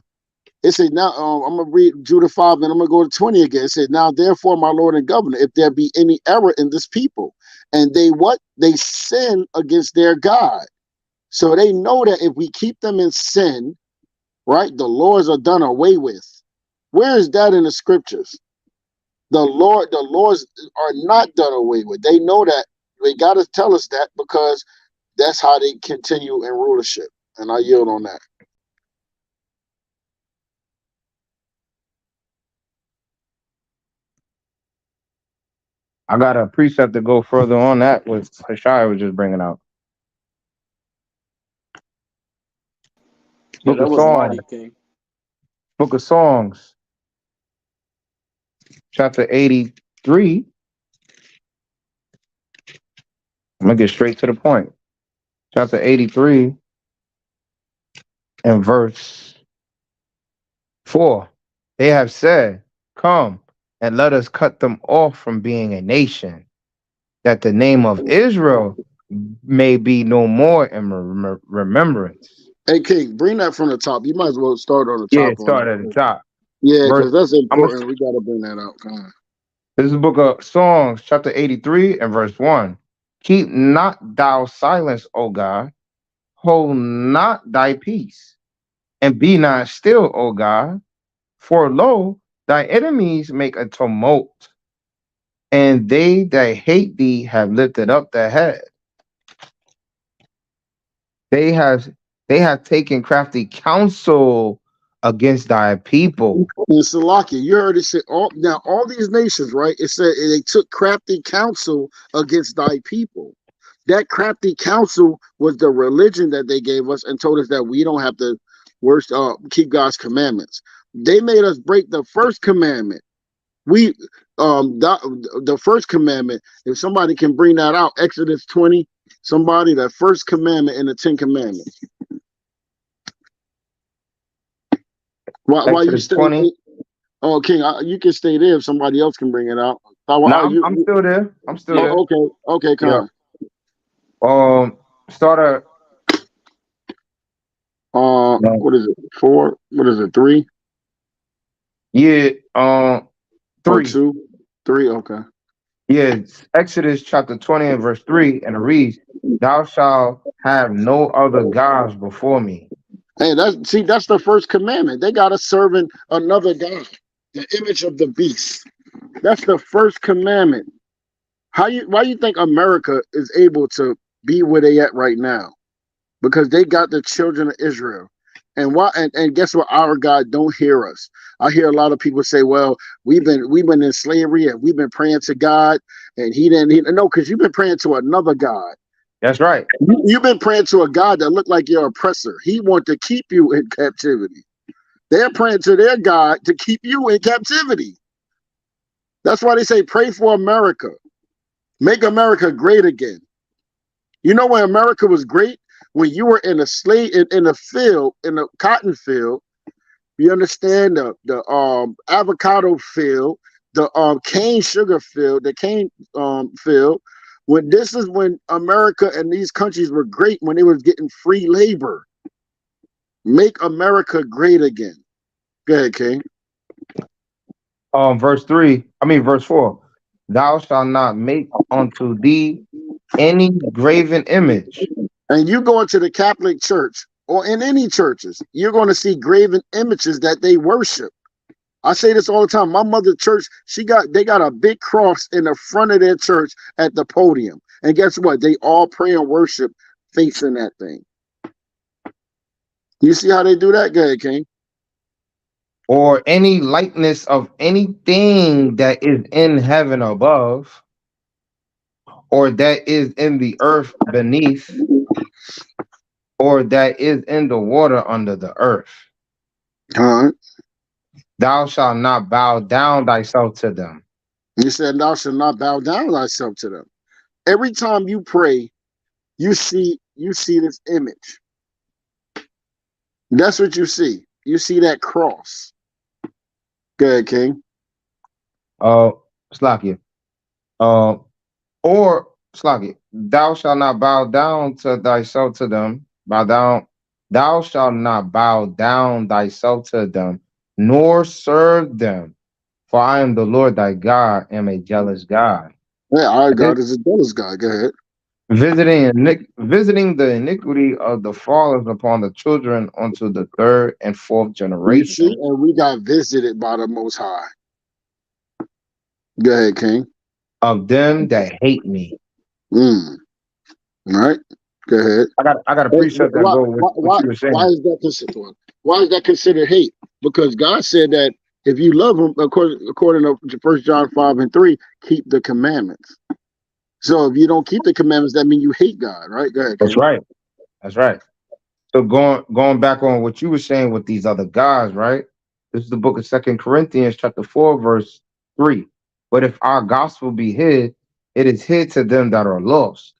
It said, now I'm going to read Judah 5 and I'm going to go to 20 again. It said, now therefore, my Lord and Governor, if there be any error in this people, and they what? They sin against their God. So they know that if we keep them in sin, right, the laws are done away with. Where is that in the scriptures? The laws are not done away with. They know that. They got to tell us that because that's how they continue in rulership. And I yield on that. I got a precept to go further on that, what Hashai was just bringing out. Yeah, Book that of was Songs. mighty, King. Book of Songs, chapter 83. I'm going to get straight to the point. Chapter 83 and verse 4. They have said, come and let us cut them off from being a nation, that the name of Israel may be no more in remembrance. Hey, King, bring that from the top. You might as well start on the Yeah, top on start at the that. top. Yeah, Verse, because that's important. We got to bring that out. this is the book of Songs, chapter 83 and verse 1. Keep not thou silence, O God, hold not thy peace, and be not still, O God, for lo, thy enemies make a tumult, and they that hate thee have lifted up their head. They have taken crafty counsel against thy people. In Salakia, you heard it say all these nations, right? It said they took crafty counsel against thy people. That crafty counsel was the religion that they gave us and told us that we don't have to keep God's commandments. They made us break the first commandment. We the first commandment, if somebody can bring that out, Exodus 20, somebody, the first commandment in the 10 commandments. Why you stay? 20. Oh, King, you can stay there if somebody else can bring it out. I'm still there. I'm still there. Okay, come on. Start at what is it? 4? What is it? 3? Yeah, 3. 2? 3, okay. Yeah, Exodus chapter 20 and verse 3, and it reads, thou shalt have no other gods before me. Hey, that's the first commandment. They got us serving another God, the image of the beast. That's the first commandment. Why you think America is able to be where they at right now? Because they got the children of Israel. And guess what? Our God don't hear us. I hear a lot of people say, well, we've been in slavery and we've been praying to God and he didn't. No, because you've been praying to another God. That's right. You've been praying to a God that looked like your oppressor. He wants to keep you in captivity. They're praying to their God to keep you in captivity. That's why they say, pray for America. Make America great again. You know when America was great? When you were in a in a field, in a cotton field, you understand, the avocado field, the cane sugar field, the cane field. This is when America and these countries were great, when they was getting free labor. Make America great again. Go ahead, King. Verse 4. Thou shalt not make unto thee any graven image. And you go into the Catholic Church or in any churches, you're going to see graven images that they worship. I say this all the time. My mother's church, they got a big cross in the front of their church at the podium. And guess what? They all pray and worship facing that thing. You see how they do that? Go ahead, King. Or any likeness of anything that is in heaven above, or that is in the earth beneath, or that is in the water under the earth. All right. Thou shalt not bow down thyself to them. You said thou shalt not bow down thyself to them. Every time you pray, you see this image. That's what you see. You see that cross. Go ahead, King. Slakia. Or Slakia. Thou shalt not bow down to thyself to them. Thou shalt not bow down thyself to them, nor serve them. For I am the Lord thy God, am a jealous God. Yeah, our Vi- God is a jealous God. Go ahead. visiting the iniquity of the fathers upon the children unto the third and fourth You see, generation and we got visited by the Most High. Go ahead, King. of them that hate me. Mm. All right. Go ahead. I got a precept that go with what you were Why saying. is that considered? Why is that considered hate? Because God said that if you love Him, according to 1 John 5:3, keep the commandments. So if you don't keep the commandments, that means you hate God, right? Go ahead, That's King. right. That's right. So going back on what you were saying with these other gods, right? This is the book of Second Corinthians, chapter 4, verse 3. But if our gospel be hid, it is hid to them that are lost,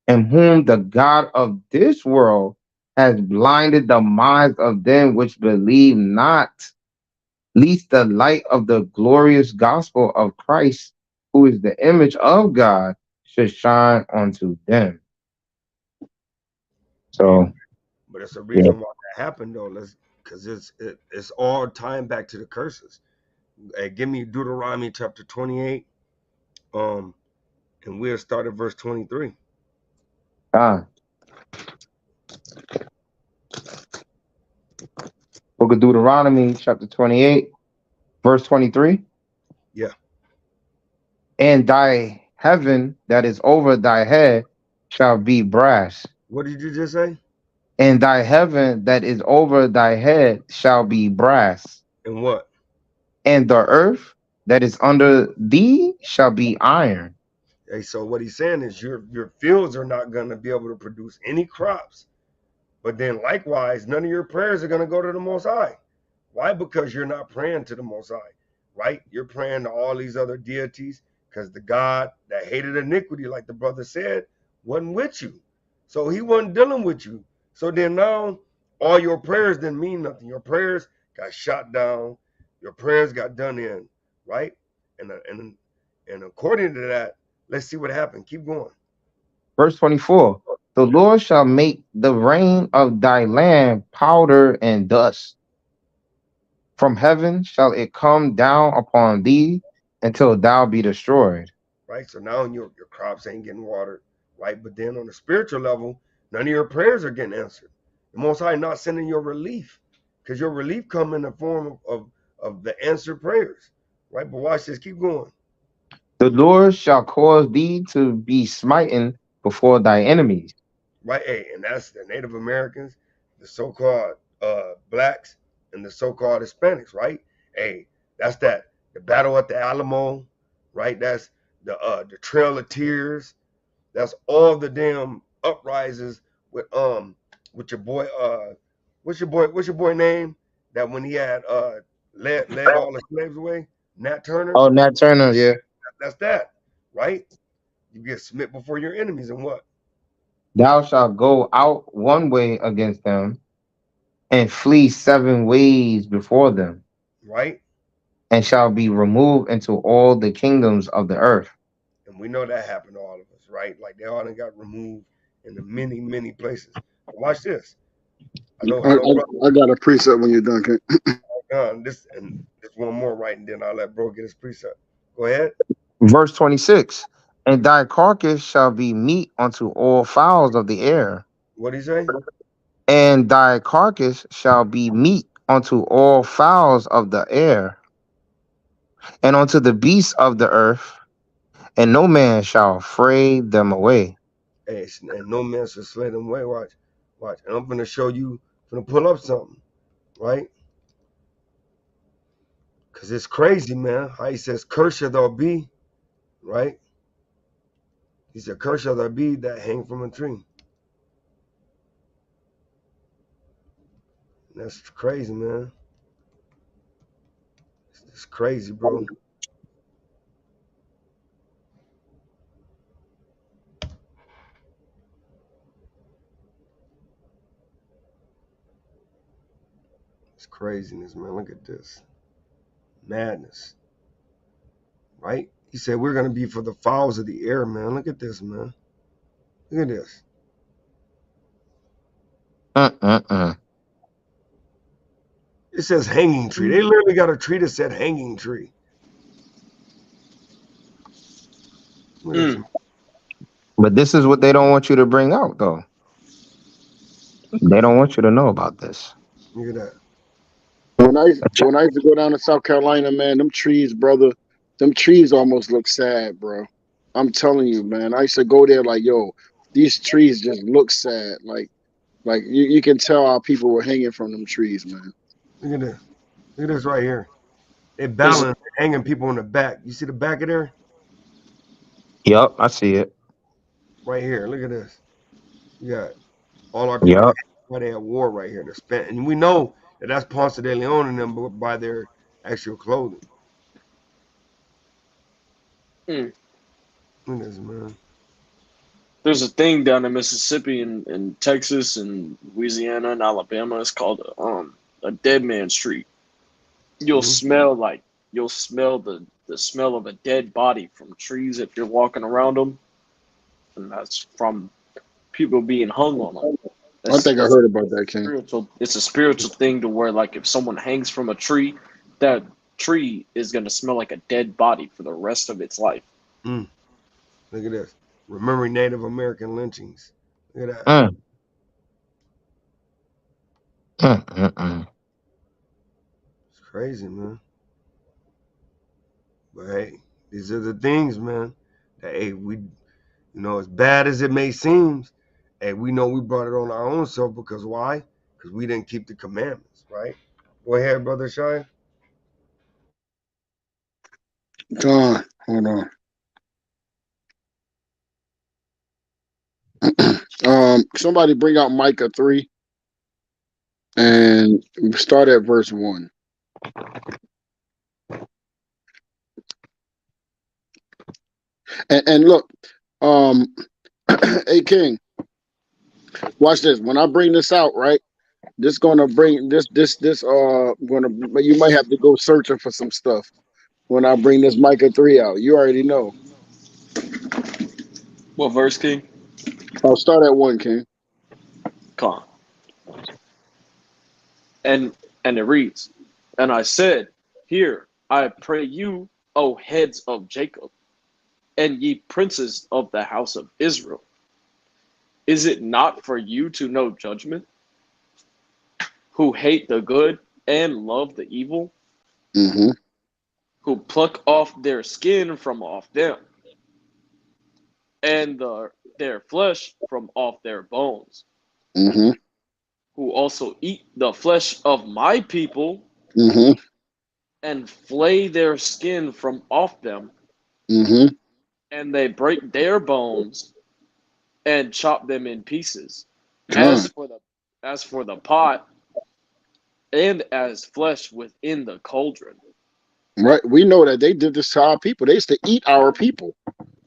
and whom the God of this world has blinded the minds of them which believe not, lest the light of the glorious gospel of Christ, who is the image of God, should shine unto them. So, But it's a yeah. reason why that happened though. Because it's all tying back to the curses. Hey, give me Deuteronomy chapter 28. And we'll start at verse 23. Ah, book of Deuteronomy, chapter 28, verse 23. Yeah. And thy heaven that is over thy head shall be brass, What did you just say? and thy heaven that is over thy head shall be brass, And what? and the earth that is under thee shall be iron. Hey, so what he's saying is your fields are not going to be able to produce any crops. But then likewise, none of your prayers are going to go to the Most High. Why? Because you're not praying to the Most High, right? You're praying to all these other deities because the God that hated iniquity, like the brother said, wasn't with you. So he wasn't dealing with you. So then now all your prayers didn't mean nothing. Your prayers got shot down. Your prayers got done in, right? And according to that, let's see what happened. Keep going. Verse 24. The Lord shall make the rain of thy land powder and dust. From heaven shall it come down upon thee until thou be destroyed. Right? So now your crops ain't getting watered, right? But then on the spiritual level, none of your prayers are getting answered. The Most High not sending your relief because your relief come in the form of the answered prayers, right? But watch this, keep going, The Lord shall cause thee to be smitten before thy enemies. right? Hey, and that's the Native Americans, the so-called blacks, and the so-called Hispanics, right? Hey, that's the battle at the Alamo, right? That's the Trail of Tears. That's all the damn uprisings with your boy what's your boy name that when he had led all the slaves away? Nat Turner. Oh, Nat Turner, yeah. That's that, right? You get smit before your enemies and what? Thou shalt go out one way against them, and flee 7 ways before them, Right? and shall be removed into all the kingdoms of the earth. And we know that happened to all of us, right? Like they all done got removed in the many places. But watch this. I know, brother. I got a preset when you're done, King. This one more, right? And then I'll let bro get his precept. Go ahead. Verse 26. And thy carcass shall be meat unto all fowls of the air, What did he say? and thy carcass shall be meat unto all fowls of the air, and unto the beasts of the earth, and no man shall fray them away. Hey, and no man shall slay them away. Watch. And I'm gonna show you, gonna pull up something, right? Cause it's crazy, man. How he says, "Curse shall there be," right? He said, "Curse shall there be that hang from a tree." And that's crazy, man. It's crazy, bro. It's craziness, man. Look at this madness, right? He said, "We're gonna be for the fowls of the air, man." Look at this, man. Look at this. Mm-mm-mm. It says hanging tree. They literally got a tree that said hanging tree. But this is what they don't want you to bring out, though. They don't want you to know about this. Look at that. When I used to go down to South Carolina, man, them trees, brother, them trees almost look sad, bro. I'm telling you, man. I used to go there like, yo, these trees just look sad. Like you can tell how people were hanging from them trees, man. Look at this. Look at this right here. They balance, hanging people in the back. You see the back of there? Yep, I see it. Right here. Look at this. You got all our people why they at war right here. They're spent, and we know that that's Ponce de Leon and them by their actual clothing. Look at this, man. There's a thing down in Mississippi and Texas and Louisiana and Alabama. It's called a dead man's tree. You'll smell the smell of a dead body from trees if you're walking around them, and that's from people being hung on them. I think I heard about that, King. It's a spiritual thing to where, like, if someone hangs from a tree, that tree is going to smell like a dead body for the rest of its life. Look at this. Remembering Native American lynchings. Look at that. It's crazy, man. But hey, these are the things, man. That hey, we, as bad as it may seem, hey, we know we brought it on our own self because why? Because we didn't keep the commandments, right? Go ahead, Brother Shine. John, hold on. Somebody bring out Micah 3 and start at verse 1. And look, hey King, watch this. When I bring this out, right? This gonna bring this you might have to go searching for some stuff when I bring this Micah 3 out. You already know. What verse, King? I'll start at 1, King. Come on. And it reads, and I said, hear, I pray you, O heads of Jacob, and ye princes of the house of Israel. Is it not for you to know judgment, who hate the good and love the evil, who pluck off their skin from off them, and their flesh from off their bones, who also eat the flesh of my people, and flay their skin from off them, and they break their bones and chop them in pieces. As for the pot, and as flesh within the cauldron. Right, we know that they did this to our people. They used to eat our people.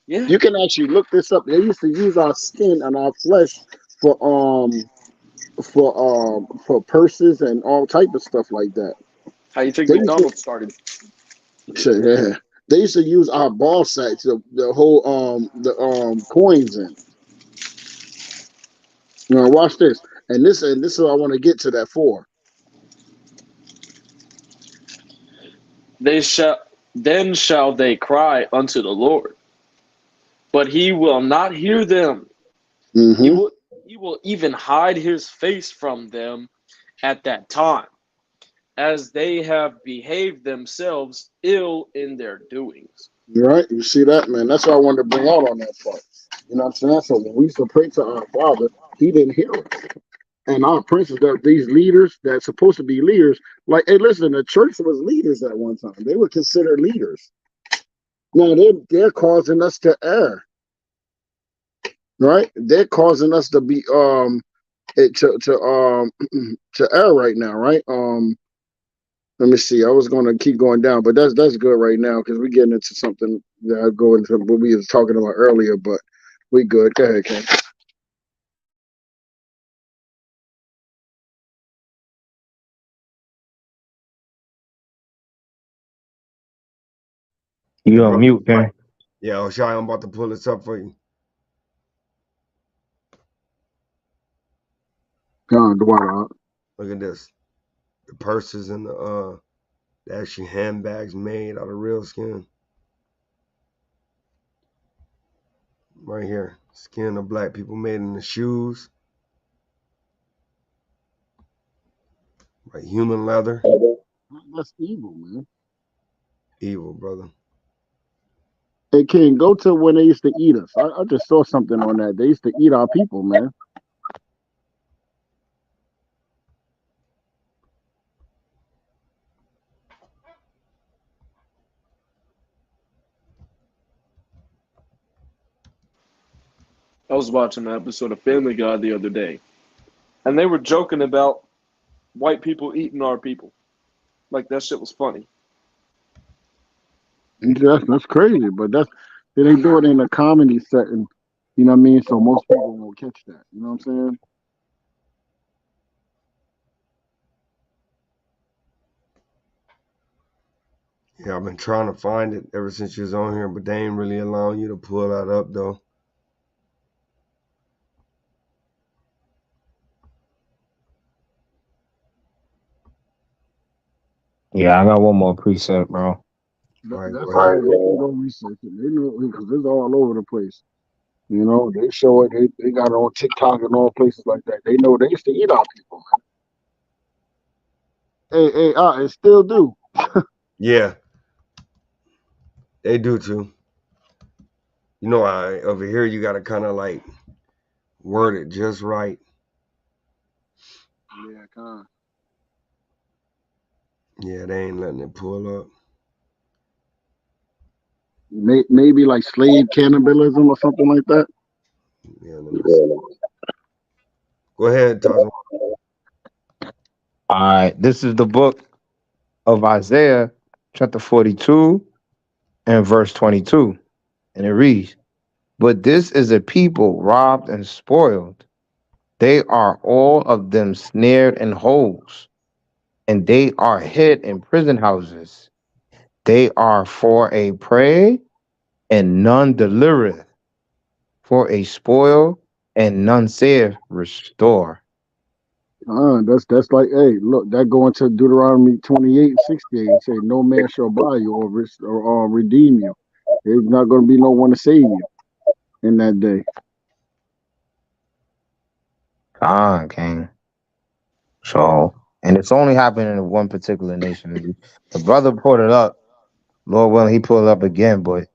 Yeah, you can actually look this up. They used to use our skin and our flesh for purses and all type of stuff like that. How you think McDonald's started? Yeah, they used to use our ball sacks, the whole coins in. Now watch this, and this is what I want to get to that for. Then shall they cry unto the Lord, but he will not hear them. He will even hide his face from them at that time, as they have behaved themselves ill in their doings. Right, you see that, man? That's what I wanted to bring out on that part. You know what I'm saying? So when we used to pray to our Father, he didn't hear us. And our princes, these leaders that's supposed to be leaders, like, hey, listen, the church was leaders at one time. They were considered leaders. Now they're causing us to err. Right? They're causing us to be to err right now, right? Let me see. I was gonna keep going down, but that's good right now because we're getting into something that I go into what we was talking about earlier, but we good. Go ahead, Ken. You on mute, Ken. Yeah, Oshai, I'm about to pull this up for you. Look at this. the purses and the actually handbags made out of real skin. Right here, skin of black people made in the shoes. Right, human leather. That's evil, man. Evil, brother. Hey, King, go to when they used to eat us. I just saw something on that. They used to eat our people, man. I was watching an episode of Family Guy the other day, and they were joking about white people eating our people. Like that shit was funny. That's crazy, but they do it in a comedy setting. You know what I mean? So most people won't catch that. You know what I'm saying? Yeah, I've been trying to find it ever since you was on here, but they ain't really allowing you to pull that up though. Yeah, I got one more preset, bro. All right, That's go ahead. all. They can go research it. They know because it's all over the place. You know, they show it. They got it on TikTok and all places like that. They know they used to eat our people, man. Hey, it still do. Yeah, they do too. You know, over here you gotta kind of like word it just right. Yeah, kind. Yeah, they ain't letting it pull up. Maybe like slave cannibalism or something like that. Yeah, let me see. Go ahead, Tazo. All right, this is the book of Isaiah, chapter 42 and verse 22. And it reads, "But this is a people robbed and spoiled. They are all of them snared in holes, and they are hid in prison houses. They are for a prey, and none delivereth, for a spoil, and none saith, Restore." That's like, hey, look, that go into Deuteronomy 28:68 and say, "No man shall buy you or redeem you. There's not going to be no one to save you in that day." King. So, and it's only happening in one particular nation. The brother pulled it up. Lord willing, he pulled it up again, but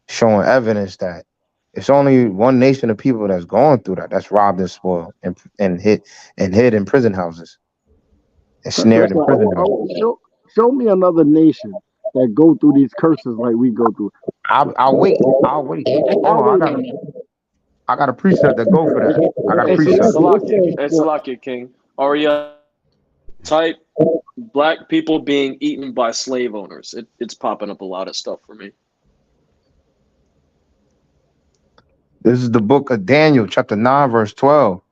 showing evidence that it's only one nation of people that's going through that. That's robbed and spoiled and hid in prison houses and snared That's in why prison houses. show me another nation that go through these curses like we go through. I'll wait. I'll wait. Hold on, I got a precept that go for that. I got a Hey, precept. Salakia King. Aria, type black people being eaten by slave owners. It's popping up a lot of stuff for me. This is the book of Daniel, chapter 9, verse 12.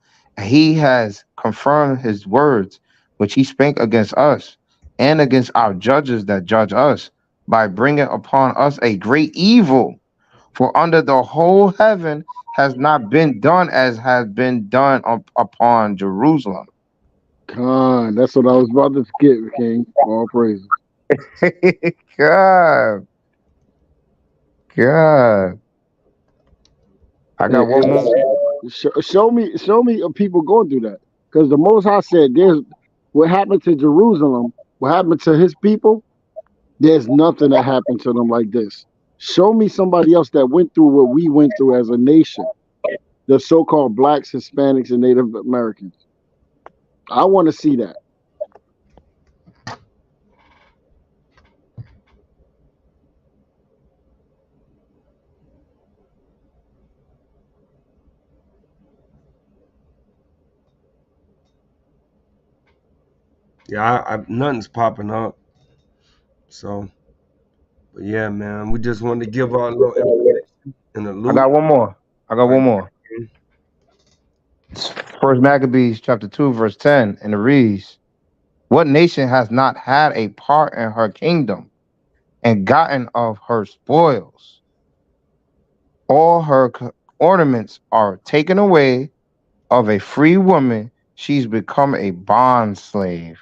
He has confirmed his words, which he spake against us and against our judges that judge us, by bringing upon us a great evil. For under the whole heaven has not been done as has been done upon Jerusalem. Con, that's what I was about to skip, King. All praises. God, God. I got one more. Show me people going through that, because the Most High said, "There's what happened to Jerusalem, what happened to His people. There's nothing that happened to them like this. Show me somebody else that went through what we went through as a nation, the so-called blacks, Hispanics, and Native Americans. I want to see that." Yeah, nothing's popping up. So, but yeah, man, we just wanted to give our little information in the I loop. got one more. I got All right, one more. First Maccabees chapter 2, verse 10, and it reads, "What nation has not had a part in her kingdom and gotten of her spoils? All her ornaments are taken away. Of a free woman, she's become a bond slave."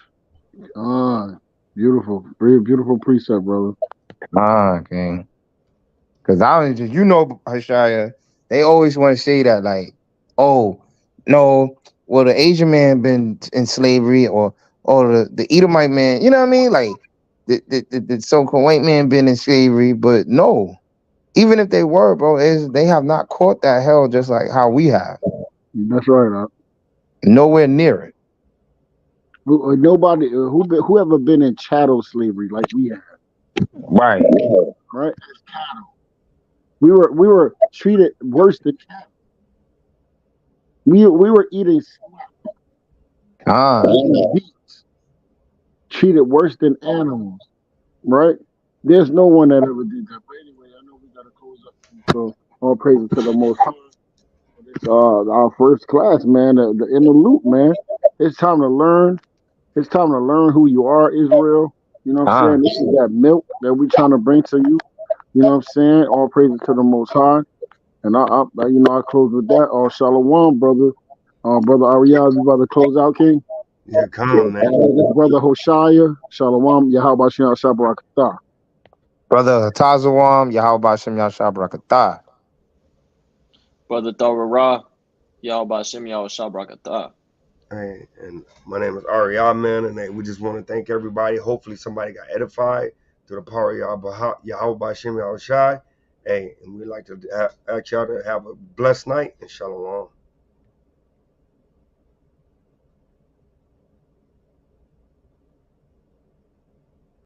Beautiful. Very beautiful precept, brother. Okay. Because I was just, Hashaya, they always want to say that, like, oh, no, well, the Asian man been in slavery, or the Edomite man, you know what I mean? Like, the so-called white man been in slavery, but no, even if they were, bro, they have not caught that hell just like how we have. That's right. Nowhere near it. Nobody whoever been in chattel slavery like we have, Right. right? As cattle, we were treated worse than cattle. We were eating Ah, beets, treated worse than animals, right? There's no one that ever did that. But anyway, I know we gotta close up. So all praises to the Most High. It's our first class, man. In the loop, man. It's time to learn. It's time to learn who you are, Israel. You know what I'm ah. saying? This is that milk that we trying to bring to you. You know what I'm saying? All praises to the Most High. And I close with that. Shalom, brother. Brother Ariaz, you about to close out, King? Yeah, come, man. This brother Hoshaya, Shalom, Yahweh Shem Shabrakatah. Brother Tazawam, Yahweh Shem Yashabrakatah. Brother Darara, Yahweh Bashem Yahweh Shabrakatah. Hey, and my name is Ariel, man, and hey, we just want to thank everybody. Hopefully, somebody got edified through the power of Yahweh Bashem Yahweh Shai. Hey, and we'd like to ask y'all to have a blessed night and shalom.